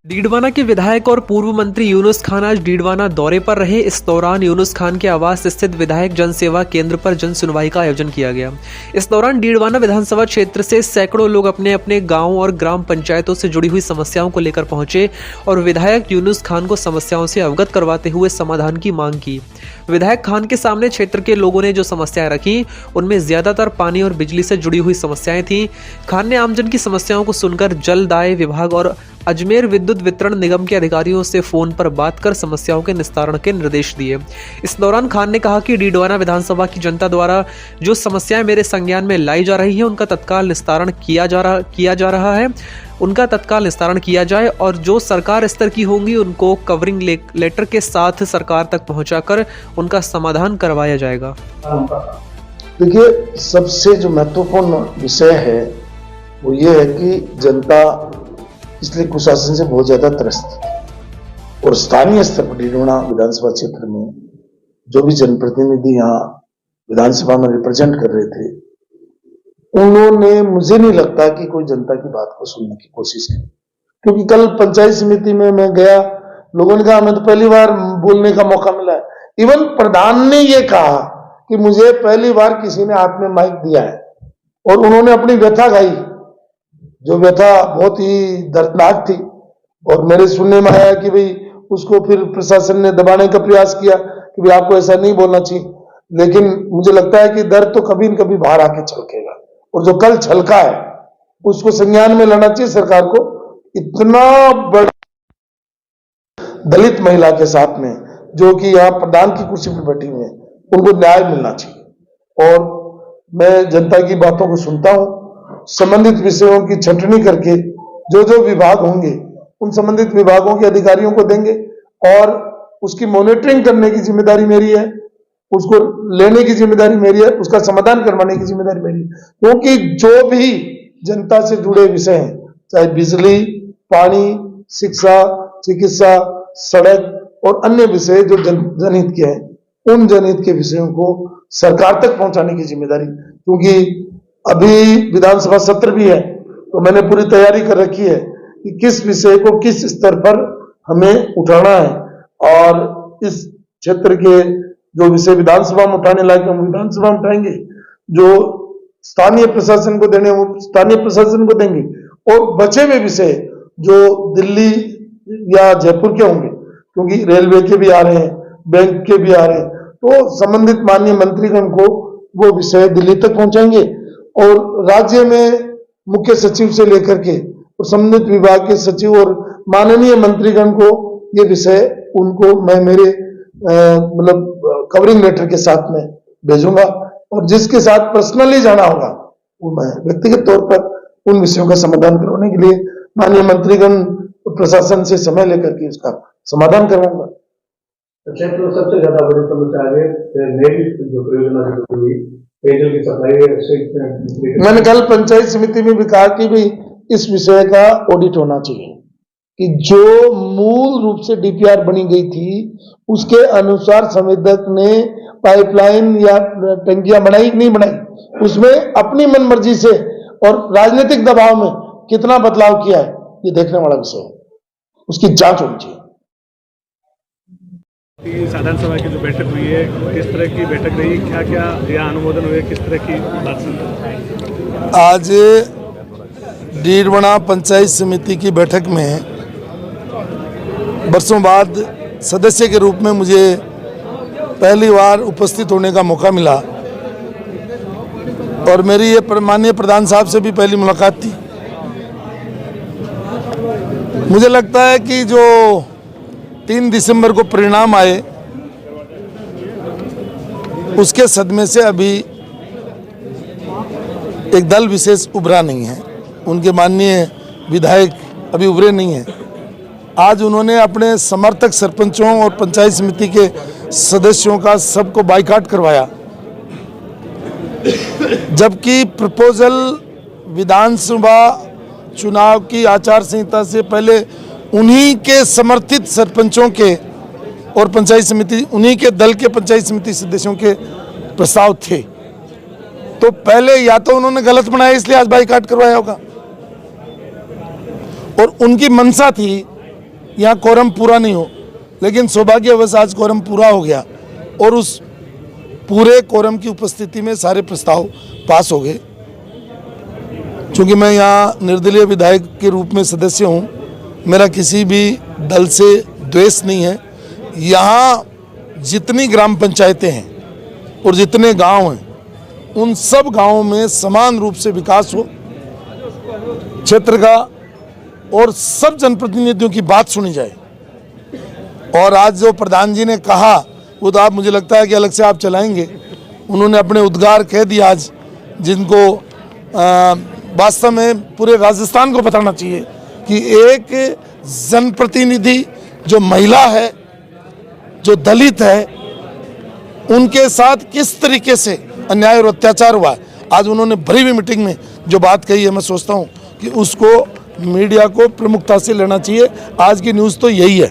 डीडवाना के विधायक और पूर्व मंत्री यूनुस खान आज डीडवाना दौरे पर रहे। इस दौरान यूनुस खान के आवास स्थित विधायक जन सेवा केंद्र पर जन सुनवाई का आयोजन किया गया। इस दौरान डीडवाना विधानसभा क्षेत्र से सैकड़ों लोग अपने अपने गांव और ग्राम पंचायतों से जुड़ी हुई समस्याओं को लेकर पहुंचे और विधायक यूनुस खान को समस्याओं से अवगत करवाते हुए समाधान की मांग की। विधायक खान के सामने क्षेत्र के लोगों ने जो समस्याएं रखी उनमें ज्यादातर पानी और बिजली से जुड़ी हुई समस्याएं थीं। खान ने आमजन की समस्याओं को सुनकर जल दाय विभाग और अजमेर विद्युत वितरण निगम के अधिकारियों से फोन पर बात कर समस्याओं के निस्तारण के निर्देश दिए। इस दौरान खान ने कहा कि डीडवाना विधानसभा की जनता द्वारा जो समस्याएं मेरे संज्ञान में लाई जा रही है उनका तत्काल निस्तारण किया जा रहा है, उनका तत्काल निस्तारण किया जाए और जो सरकार स्तर की होंगी उनको कवरिंग लेटर के साथ सरकार तक पहुंचाकर उनका समाधान करवाया जाएगा। देखिए, सबसे जो महत्वपूर्ण विषय है वो ये है कि जनता इसलिए कुशासन से बहुत ज्यादा त्रस्त है और स्थानीय स्तर पर डीडवाना विधानसभा क्षेत्र में जो भी जनप्रतिनिधि यहाँ विधानसभा में रिप्रेजेंट कर रहे थे उन्होंने, मुझे नहीं लगता कि कोई जनता की बात को सुनने की कोशिश की, क्योंकि कल पंचायत समिति में मैं गया, लोगों ने कहा हमें तो पहली बार बोलने का मौका मिला है। इवन प्रधान ने ये कहा कि मुझे पहली बार किसी ने हाथ में माइक दिया है और उन्होंने अपनी व्यथा गाई, जो व्यथा बहुत ही दर्दनाक थी। और मेरे सुनने में आया कि भाई उसको फिर प्रशासन ने दबाने का प्रयास किया कि भाई आपको ऐसा नहीं बोलना चाहिए, लेकिन मुझे लगता है कि दर्द तो कभी न कभी बाहर आके छलकेगा और जो कल छलका है उसको संज्ञान में लेना चाहिए सरकार को। इतना बड़ा दलित महिला के साथ में जो कि यहाँ प्रधान की कुर्सी पर बैठी हुई है उनको न्याय मिलना चाहिए। और मैं जनता की बातों को सुनता हूँ, संबंधित विषयों की छंटनी करके जो जो विभाग होंगे उन संबंधित विभागों के अधिकारियों को देंगे और उसकी मॉनिटरिंग करने की जिम्मेदारी मेरी है, उसको लेने की जिम्मेदारी मेरी है, उसका समाधान करवाने की जिम्मेदारी मेरी है। क्योंकि जो भी जनता से जुड़े विषय हैं, चाहे बिजली, पानी, शिक्षा, चिकित्सा, सड़क और अन्य विषय जो जनहित के हैं, उन जनहित के विषयों को सरकार तक पहुंचाने की जिम्मेदारी, क्योंकि अभी विधानसभा सत्र भी है तो मैंने पूरी तैयारी कर रखी है कि किस विषय को किस स्तर पर हमें उठाना है और इस क्षेत्र के जो विषय विधानसभा में उठाने लायक हम विधानसभा में उठाएंगे, जो स्थानीय प्रशासन को देने वो स्थानीय प्रशासन को देंगे और बचे हुए विषय जो दिल्ली या जयपुर के होंगे, क्योंकि रेलवे के भी आ रहे हैं, बैंक के भी आ रहे हैं, तो संबंधित माननीय मंत्रीगण को वो विषय दिल्ली तक पहुंचाएंगे और राज्य में मुख्य सचिव से लेकर के और संबंधित विभाग के सचिव और माननीय मंत्रीगण को ये विषय उनको मैं मेरे मतलब कवरिंग लेटर के साथ में भेजूंगा और जिसके साथ पर्सनली जाना होगा वो मैं व्यक्तिगत तौर पर उन विषयों का समाधान करवाने के लिए माननीय मंत्रीगण प्रशासन से समय लेकर के उसका समाधान करवाऊंगा। क्षेत्र में सबसे ज्यादा बड़ी समस्या है जो परियोजना हुई पेयजल की सप्लाई। मैंने कल पंचायत समिति में भी कहा कि भाई इस विषय का ऑडिट होना चाहिए कि जो मूल रूप से डीपीआर बनी गई थी उसके अनुसार संवेदक ने पाइपलाइन या टंकियां बनाई कि नहीं बनाई, उसमें अपनी मनमर्जी से और राजनीतिक दबाव में कितना बदलाव किया है ये देखने वाला विषय है, उसकी जांच होनी चाहिए। साधारण सभा की जो बैठक हुई है किस तरह की बैठक रही, क्या क्या यहाँ अनुमोदन हुए, किस तरह की बात? आज डीडवाना पंचायत समिति की बैठक में वर्षों बाद सदस्य के रूप में मुझे पहली बार उपस्थित होने का मौका मिला और मेरी ये माननीय प्रधान साहब से भी पहली मुलाकात थी। मुझे लगता है कि जो 3 दिसंबर को परिणाम आए उसके सदमे से अभी एक दल विशेष उभरा नहीं है, उनके माननीय विधायक अभी उभरे नहीं हैं। आज उन्होंने अपने समर्थक सरपंचों और पंचायत समिति के सदस्यों का सबको बाइकाट करवाया, जबकि प्रपोजल विधानसभा चुनाव की आचार संहिता से पहले उन्हीं के समर्थित सरपंचों के और पंचायत समिति उन्हीं के दल के पंचायत समिति सदस्यों के प्रस्ताव थे। तो पहले या तो उन्होंने गलत बनाया इसलिए आज बाइकाट करवाया होगा और उनकी मंशा थी यहाँ कोरम पूरा नहीं हो, लेकिन सौभाग्यवश आज कोरम पूरा हो गया और उस पूरे कोरम की उपस्थिति में सारे प्रस्ताव पास हो गए। चूँकि मैं यहाँ निर्दलीय विधायक के रूप में सदस्य हूँ, मेरा किसी भी दल से द्वेष नहीं है। यहाँ जितनी ग्राम पंचायतें हैं और जितने गांव हैं, उन सब गांवों में समान रूप से विकास हो, क्षेत्र का और सब जनप्रतिनिधियों की बात सुनी जाए। और आज जो प्रधान जी ने कहा वो तो आप, मुझे लगता है कि अलग से आप चलाएंगे। उन्होंने अपने उद्गार कह दिया आज, जिनको वास्तव में पूरे राजस्थान को बताना चाहिए कि एक जनप्रतिनिधि जो महिला है, जो दलित है, उनके साथ किस तरीके से अन्याय और अत्याचार हुआ है। आज उन्होंने भरी हुई मीटिंग में जो बात कही है, मैं सोचता हूं कि उसको मीडिया को प्रमुखता से लेना चाहिए। आज की न्यूज़ तो यही है।